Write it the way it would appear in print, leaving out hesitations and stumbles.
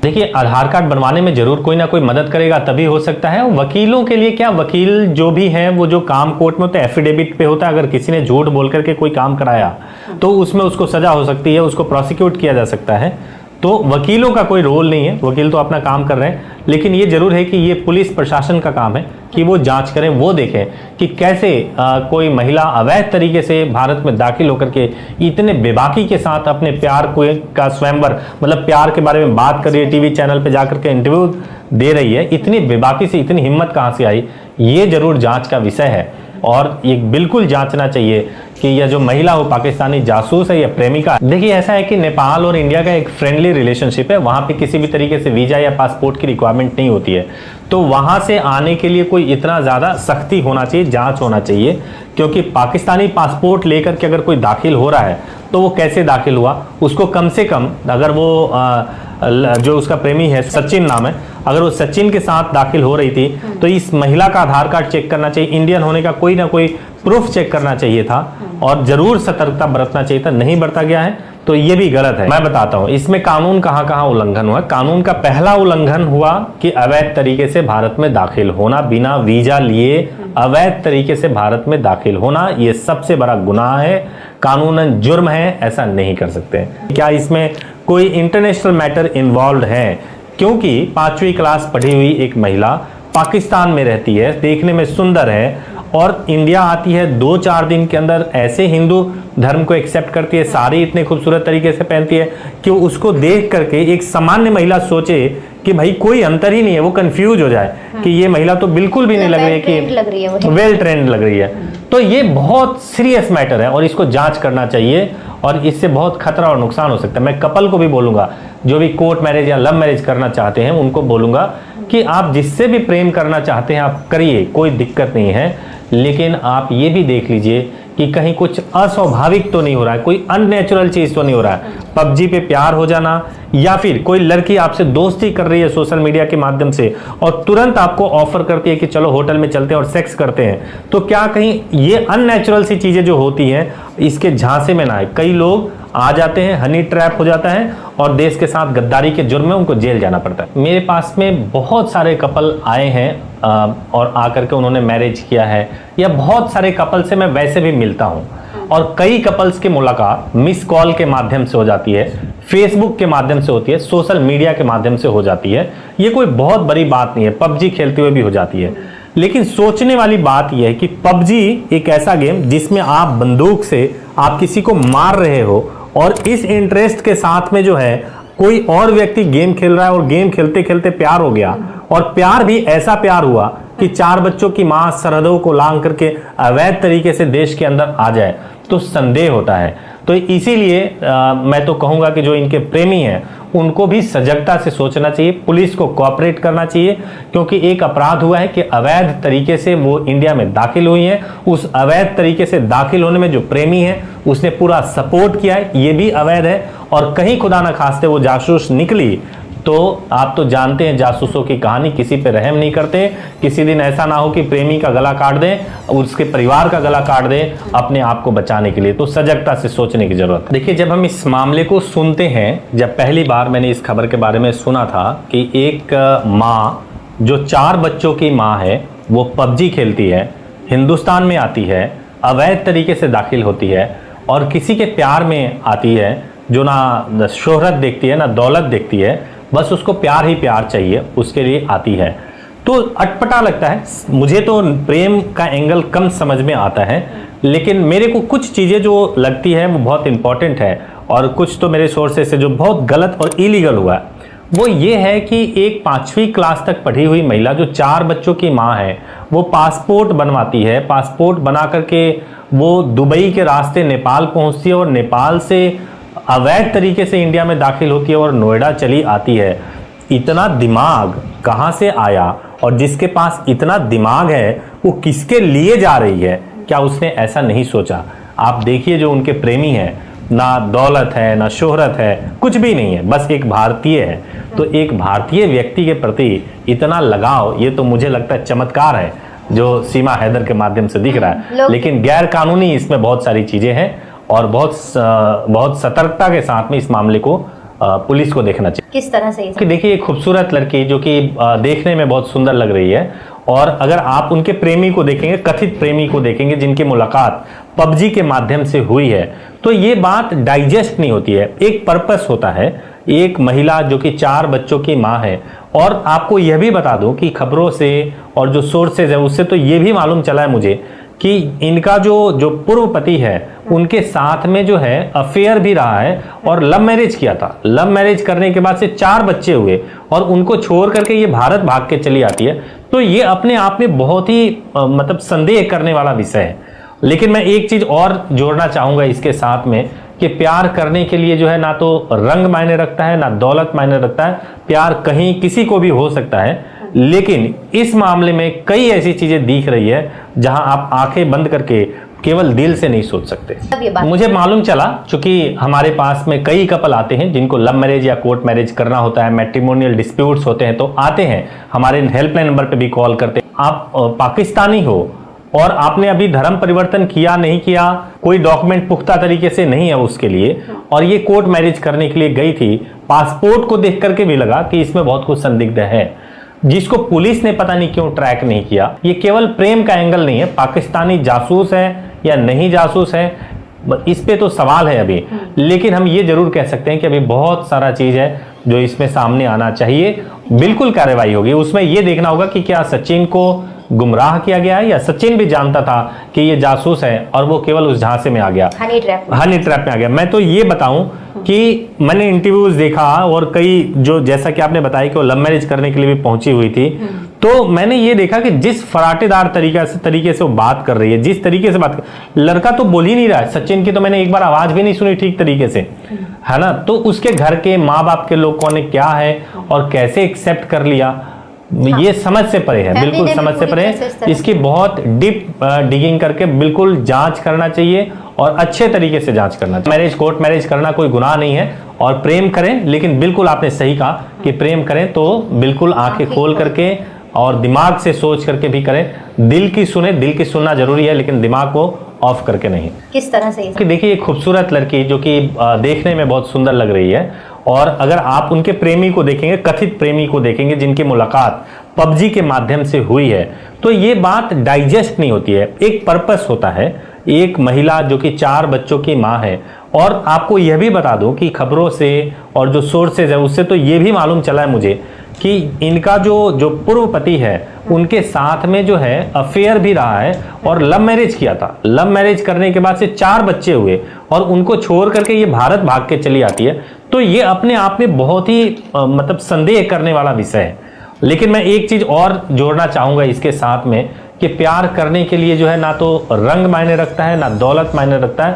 देखिए, आधार कार्ड बनवाने में जरूर कोई ना कोई मदद करेगा, तभी हो सकता है। वकीलों के लिए क्या, वकील जो भी है वो जो काम कोर्ट में होता है, एफिडेविट पे होता है। अगर किसी ने झूठ बोल करके कोई काम कराया तो उसमें उसको सजा हो सकती है, उसको प्रोसिक्यूट किया जा सकता है। तो वकीलों का कोई रोल नहीं है, वकील तो अपना काम कर रहे हैं। लेकिन ये जरूर है कि ये पुलिस प्रशासन का काम है कि वो जांच करें, वो देखें कि कैसे कोई महिला अवैध तरीके से भारत में दाखिल होकर के इतने बेबाकी के साथ अपने प्यार को का स्वयंवर, मतलब प्यार के बारे में बात कर रही है, टीवी चैनल पे जाकर के इंटरव्यू दे रही है। इतनी बेबाकी से इतनी हिम्मत कहाँ से आई, ये जरूर जांच का विषय है। और ये बिल्कुल जांचना चाहिए कि यह जो महिला हो पाकिस्तानी जासूस है या प्रेमिका। देखिए, ऐसा है कि नेपाल और इंडिया का एक फ्रेंडली रिलेशनशिप है, वहां पे किसी भी तरीके से वीजा या पासपोर्ट की रिक्वायरमेंट नहीं होती है। तो वहां से आने के लिए कोई इतना ज्यादा सख्ती होना चाहिए, जांच होना चाहिए। क्योंकि पाकिस्तानी पासपोर्ट लेकर के अगर कोई दाखिल हो रहा है तो वो कैसे दाखिल हुआ, उसको कम से कम, अगर वो जो उसका प्रेमी है, सचिन नाम है, अगर वो सचिन के साथ दाखिल हो रही थी तो इस महिला का आधार कार्ड चेक करना चाहिए, इंडियन होने का कोई ना कोई प्रूफ चेक करना चाहिए था और जरूर सतर्कता बरतना चाहिए था। नहीं बरता गया है तो ये भी गलत है। मैं बताता हूं इसमें कानून कहां कहां उल्लंघन हुआ। कानून का पहला उल्लंघन हुआ कि अवैध तरीके से भारत में दाखिल होना, बिना वीजा लिए अवैध तरीके से भारत में दाखिल होना, ये सबसे बड़ा गुनाह है, कानूनन जुर्म है, ऐसा नहीं कर सकते। क्या इसमें कोई इंटरनेशनल मैटर इन्वॉल्व है? क्योंकि 5वीं क्लास पढ़ी हुई एक महिला पाकिस्तान में रहती है, देखने में सुंदर है और इंडिया आती है, 2-4 दिन के अंदर ऐसे हिंदू धर्म को एक्सेप्ट करती है, साड़ी इतने खूबसूरत तरीके से पहनती है कि उसको देख करके एक सामान्य महिला सोचे कि भाई कोई अंतर ही नहीं है, वो कंफ्यूज हो जाए कि ये महिला तो बिल्कुल भी नहीं लग रही है कि वेल ट्रेंड लग रही है। तो ये बहुत सीरियस मैटर है और इसको जांच करना चाहिए और इससे बहुत खतरा और नुकसान हो सकता है। मैं कपल को भी बोलूंगा, जो भी कोर्ट मैरिज या लव मैरिज करना चाहते हैं, उनको बोलूंगा कि आप जिससे भी प्रेम करना चाहते हैं आप करिए, कोई दिक्कत नहीं है। लेकिन आप ये भी देख लीजिए कि कहीं कुछ अस्वाभाविक तो नहीं हो रहा है, कोई अननेचुरल चीज तो नहीं हो रहा है। पबजी पे प्यार हो जाना, या फिर कोई लड़की आपसे दोस्ती कर रही है सोशल मीडिया के माध्यम से और तुरंत आपको ऑफर करती है कि चलो होटल में चलते हैं और सेक्स करते हैं, तो क्या कहीं ये अननेचुरल सी चीजें जो होती हैं इसके झांसे में ना आए। कई लोग आ जाते हैं, हनी ट्रैप हो जाता है और देश के साथ गद्दारी के जुर्म में उनको जेल जाना पड़ता है। मेरे पास में बहुत सारे कपल आए हैं और आकर के उन्होंने मैरिज किया है, या बहुत सारे कपल से मैं वैसे भी मिलता हूं और कई कपल्स की मुलाकात मिस कॉल के माध्यम से हो जाती है, फेसबुक के माध्यम से होती है, सोशल मीडिया के माध्यम से हो जाती है। ये कोई बहुत बड़ी बात नहीं है, पबजी खेलते हुए भी हो जाती है। लेकिन सोचने वाली बात यह है कि पबजी एक ऐसा गेम जिसमें आप बंदूक से आप किसी को मार रहे हो और इस इंटरेस्ट के साथ में जो है कोई और व्यक्ति गेम खेल रहा है और गेम खेलते खेलते प्यार हो गया, और प्यार भी ऐसा प्यार हुआ कि 4 बच्चों की मां सरहदों को लांघ करके अवैध तरीके से देश के अंदर आ जाए, तो संदेह होता है। तो इसीलिए मैं तो कहूंगा कि जो इनके प्रेमी हैं उनको भी सजगता से सोचना चाहिए, पुलिस को कोऑपरेट करना चाहिए, क्योंकि एक अपराध हुआ है कि अवैध तरीके से वो इंडिया में दाखिल हुई हैं। उस अवैध तरीके से दाखिल होने में जो प्रेमी है उसने पूरा सपोर्ट किया है, ये भी अवैध है। और कहीं खुदा न खास्ते वो जासूस निकली तो आप तो जानते हैं जासूसों की कहानी, किसी पे रहम नहीं करते। किसी दिन ऐसा ना हो कि प्रेमी का गला काट दें, उसके परिवार का गला काट दें अपने आप को बचाने के लिए। तो सजगता से सोचने की जरूरत है। देखिए, जब हम इस मामले को सुनते हैं, जब पहली बार मैंने इस खबर के बारे में सुना था कि एक माँ जो 4 बच्चों की माँ है, वो पबजी खेलती है, हिंदुस्तान में आती है, अवैध तरीके से दाखिल होती है और किसी के प्यार में आती है जो ना शोहरत देखती है ना दौलत देखती है, बस उसको प्यार ही प्यार चाहिए, उसके लिए आती है, तो अटपटा लगता है। मुझे तो प्रेम का एंगल कम समझ में आता है, लेकिन मेरे को कुछ चीज़ें जो लगती है वो बहुत इंपॉर्टेंट है और कुछ तो मेरे सोर्सेस से जो बहुत गलत और इलीगल हुआ है, वो ये है कि एक 5वीं क्लास तक पढ़ी हुई महिला जो 4 बच्चों की माँ है, वो पासपोर्ट बनवाती है, पासपोर्ट बना करके वो दुबई के रास्ते नेपाल पहुँचती है और नेपाल से अवैध तरीके से इंडिया में दाखिल होती है और नोएडा चली आती है। इतना दिमाग कहाँ से आया, और जिसके पास इतना दिमाग है वो किसके लिए जा रही है? क्या उसने ऐसा नहीं सोचा? आप देखिए, जो उनके प्रेमी हैं, ना दौलत है ना शोहरत है, कुछ भी नहीं है, बस एक भारतीय है। तो एक भारतीय व्यक्ति के प्रति इतना लगाव, ये तो मुझे लगता है चमत्कार है जो सीमा हैदर के माध्यम से दिख रहा है। लेकिन गैर कानूनी इसमें बहुत सारी चीजें हैं और बहुत सतर्कता के साथ में इस मामले को पुलिस को देखना चाहिए। किस तरह से? कि देखिए, एक खूबसूरत लड़की जो कि देखने में बहुत सुंदर लग रही है, और अगर आप उनके प्रेमी को देखेंगे, कथित प्रेमी को देखेंगे जिनकी मुलाकात पबजी के माध्यम से हुई है, तो ये बात डाइजेस्ट नहीं होती है। एक पर्पस होता है। एक महिला जो कि 4 बच्चों की माँ है, और आपको यह भी बता दूं कि खबरों से और जो सोर्सेज है उससे तो ये भी मालूम चला है मुझे कि इनका जो पूर्व पति है उनके साथ में जो है अफेयर भी रहा है, और लव मैरिज किया था। लव मैरिज करने के बाद से 4 बच्चे हुए, और उनको छोड़ करके ये भारत भाग के चली आती है। तो ये अपने आप में बहुत ही मतलब संदेह करने वाला विषय है। लेकिन मैं एक चीज और जोड़ना चाहूंगा इसके साथ में, कि प्यार करने के लिए जो है ना तो रंग मायने रखता है, ना दौलत मायने रखता है। प्यार कहीं किसी को भी हो सकता है, लेकिन इस मामले में कई ऐसी चीजें दिख रही है जहां आप आंखें बंद करके केवल दिल से नहीं सोच सकते। मुझे मालूम चला, चूंकि हमारे पास में कई कपल आते हैं जिनको लव मैरिज या कोर्ट मैरिज करना होता है, मैट्रिमोनियल डिस्प्यूट्स होते हैं, तो आते हैं हमारे हेल्पलाइन नंबर पे भी कॉल करते हैं। आप पाकिस्तानी हो और आपने अभी धर्म परिवर्तन किया नहीं किया, कोई डॉक्यूमेंट पुख्ता तरीके से नहीं है उसके लिए, और ये कोर्ट मैरिज करने के लिए गई थी, पासपोर्ट को देख करके भी लगा कि इसमें बहुत कुछ संदिग्ध है, जिसको पुलिस ने पता नहीं क्यों ट्रैक नहीं किया। ये केवल प्रेम का एंगल नहीं है, पाकिस्तानी जासूस है या नहीं जासूस है, इस पे तो सवाल है अभी। लेकिन हम ये जरूर कह सकते हैं कि अभी बहुत सारा चीज है जो इसमें सामने आना चाहिए। बिल्कुल कार्रवाई होगी, उसमें ये देखना होगा कि क्या सचिन को गुमराह किया गया है, या सचिन भी जानता था कि ये जासूस है और वो केवल उस झांसे में आ गया, हनी ट्रैप में आ गया। मैं तो ये बताऊं कि मैंने इंटरव्यूज देखा, और कई जो जैसा कि आपने बताया कि वो लव मैरिज करने के लिए भी पहुंची हुई थी, तो मैंने ये देखा कि जिस फराटेदार तरीके से वो बात कर रही है, जिस तरीके से बात कर, लड़का तो बोल ही नहीं रहा है। सचिन की तो मैंने एक बार आवाज भी नहीं सुनी ठीक तरीके से, है ना। तो उसके घर के माँ बाप के लोगों ने क्या है और कैसे एक्सेप्ट कर लिया, ये समझ से परे है, बिल्कुल समझ से परे है। इसकी बहुत डीप डिगिंग करके बिल्कुल जांच करना चाहिए, और अच्छे तरीके से जांच करना चाहिए। मैरिज, कोर्ट मैरिज करना कोई गुनाह नहीं है, और प्रेम करें, लेकिन बिल्कुल आपने सही कहा कि प्रेम करें तो बिल्कुल आंखें खोल करके और दिमाग से सोच करके भी करें। दिल की सुने, दिल की सुनना जरूरी है, लेकिन दिमाग को ऑफ करके नहीं। किस तरह से? कि देखिए, एक खूबसूरत लड़की जो कि देखने में बहुत सुंदर लग रही है, और अगर आप उनके प्रेमी को देखेंगे, कथित प्रेमी को देखेंगे जिनकी मुलाकात पबजी के माध्यम से हुई है, तो ये बात डाइजेस्ट नहीं होती है। एक पर्पस होता है। एक महिला जो कि 4 बच्चों की माँ है, और आपको यह भी बता दूं कि खबरों से और जो सोर्सेज है उससे तो ये भी मालूम चला है मुझे कि इनका जो पूर्व पति है उनके साथ में जो है अफेयर भी रहा है, और लव मैरिज किया था। लव मैरिज करने के बाद से 4 बच्चे हुए, और उनको छोड़ करके ये भारत भाग के चली आती है। तो ये अपने आप में बहुत ही मतलब संदेह करने वाला विषय है। लेकिन मैं एक चीज और जोड़ना चाहूंगा इसके साथ में, कि प्यार करने के लिए जो है ना तो रंग मायने रखता है, ना दौलत मायने रखता है।